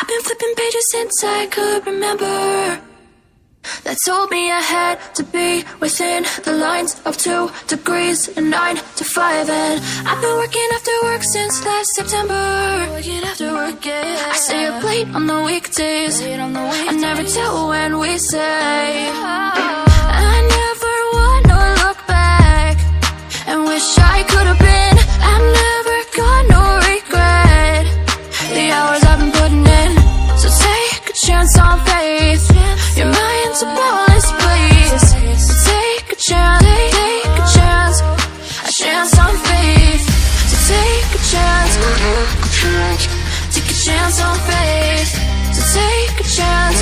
I've been flipping pages since I could remember, that told me I had to be within the lines of 2 degrees and 9 to 5. And I've been working after work since last September. Working after work, yeah. I stay up late on the weekdays. I never tell when we say. I never wanna look back and wish I could have been. I'm never gonna regret the hours I've been putting in. So take a chance on faith. Your mind's a bonus, please. So take a chance, take a chance, a chance on faith. So take a chance, take a chance on faith. So take a chance.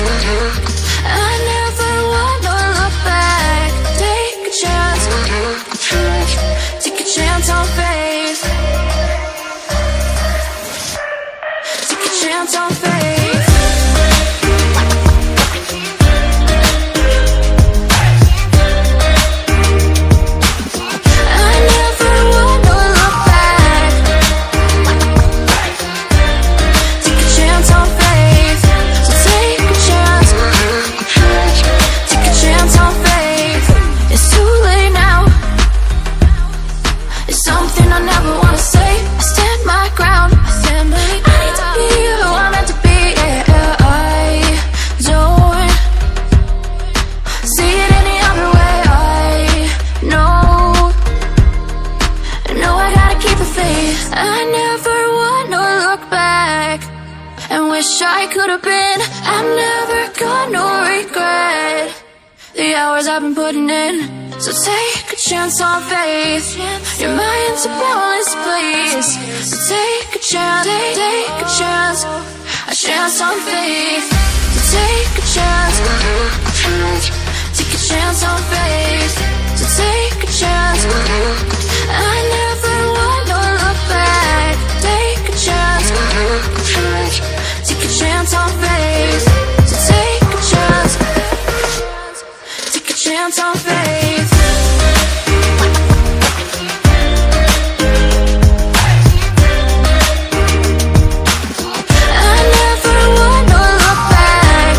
I never wanna look back. Take a chance, take a chance on faith. Take a chance on faith. I never wanna look back and wish I could have been. I'm never gonna regret the hours I've been putting in. So take a chance on faith. Your mind's a bonus, please. So take a chance, take a chance on faith. So take a chance, take a chance on faith. So take a chance. I never wanna look back. Take a chance, take a chance on faith. So take a chance, take a chance on faith. I never wanna look back.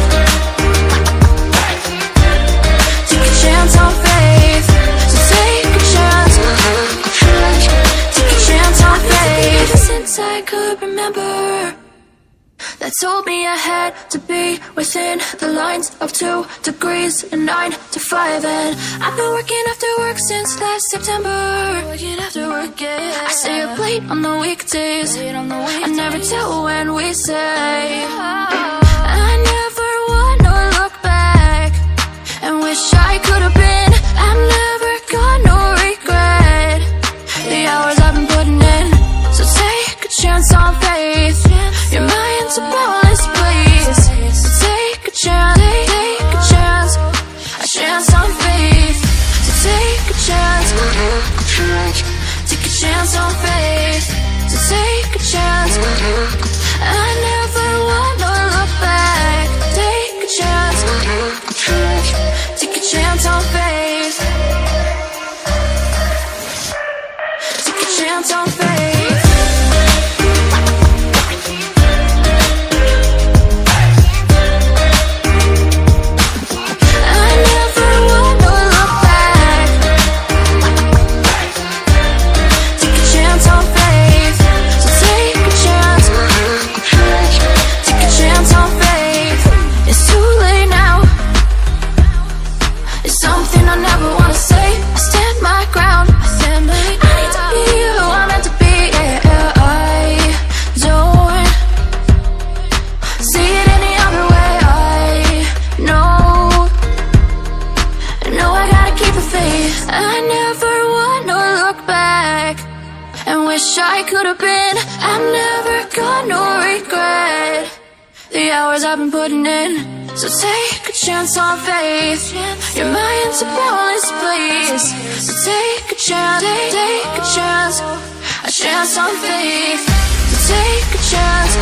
Take a chance on faith. So take a chance, take a chance on faith. Since I could remember, that told me I had to be within the lines of 2 degrees and 9 to 5. And I've been working after work since last September. Working after work, yeah. I stay up late on the weekdays. I never tell when we say. I never wanna look back and wish I could have been. I'm never gonna regret the hours I've been putting in. So take a chance on faith. Your mind's a bonus, please. So take a chance, take a chance on faith. So take a chance, take a chance on faith. So take a chance. I never wanna look back. Take a chance, take a chance on faith. Take a chance on faith. I never wanna look back and wish I could have been. I'm never gonna regret the hours I've been putting in. So take a chance on faith. Your mind's a bonus, please. So take a chance, take a chance on faith. So take a chance,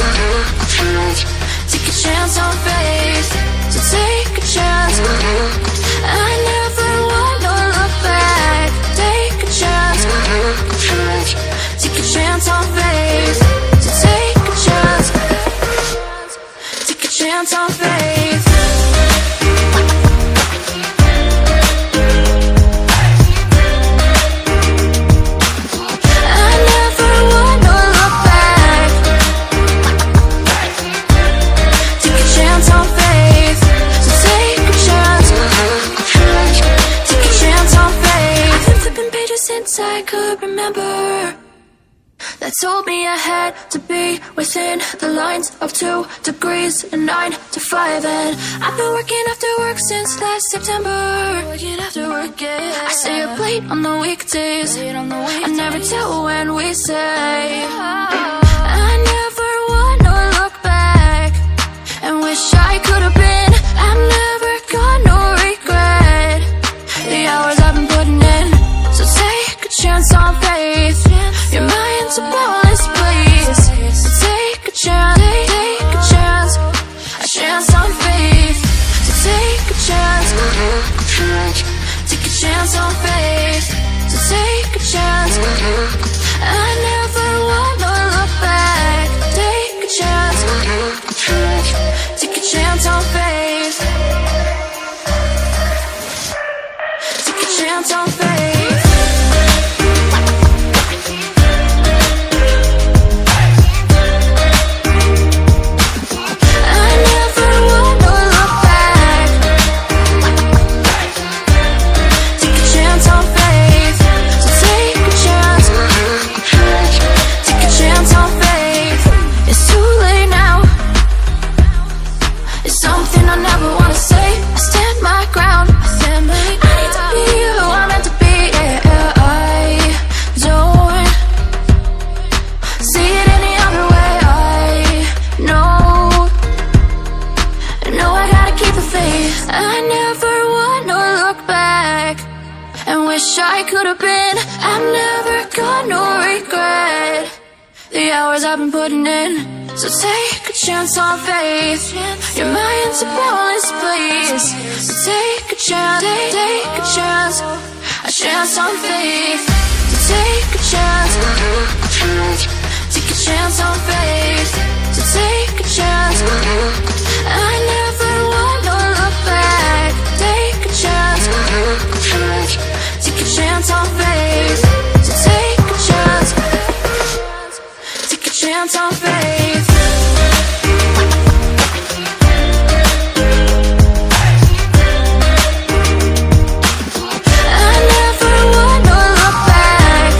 take a chance on faith. So take a chance. I never wanna look back. Take a chance, take a chance on faith. So take a chance, chance on faith. I never wanna look back. Take a chance on faith. So take a chance. Take a chance on faith. I've been flipping pages since I could remember. That told me I had to be within the lines of 2 degrees and 9 to 5. And I've been working after work since last September. Working after work, yeah. I stay up late on the weekdays. I never tell when we say. I never wanna look back and wish I could have been. I've never got no regret. The hours I've been putting in. So take a chance on faith. Your mind's a boundless place. So take a chance, take a chance. A chance on faith. So take a chance. Take a chance on faith. So take a chance. I never wanna look back. Take a chance. Take a chance on faith. Take a chance on faith. I never wanna look back and wish I could have been. I've never got no regret. The hours I've been putting in. So take a chance on faith. Your mind's a boundless place. So take a chance, take a chance. A chance on faith. So take a chance. Take a chance on faith. So take a chance. I never wanna look back. Take a chance. Take a chance on faith. So take a chance. Take a chance on faith. I never wanna look back.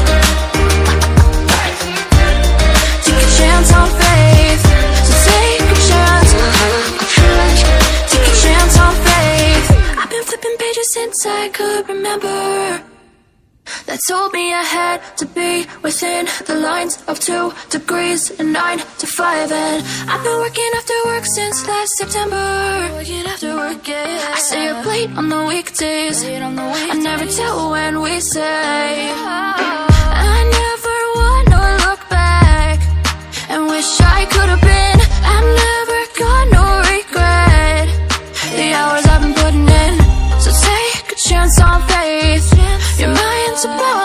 Take a chance on faith. So take a chance. Take a chance on faith. I've been flipping pages since I could remember. That told me I had to be within the lines of 2 degrees and 9 to 5. And I've been working after work since last September. Working after work, yeah. I stay up late on the weekdays. I never tell when we say. I never wanna look back and wish I could have been. I've never got no regret. The hours I've been putting in. So take a chance on faith. Your mind's a boundless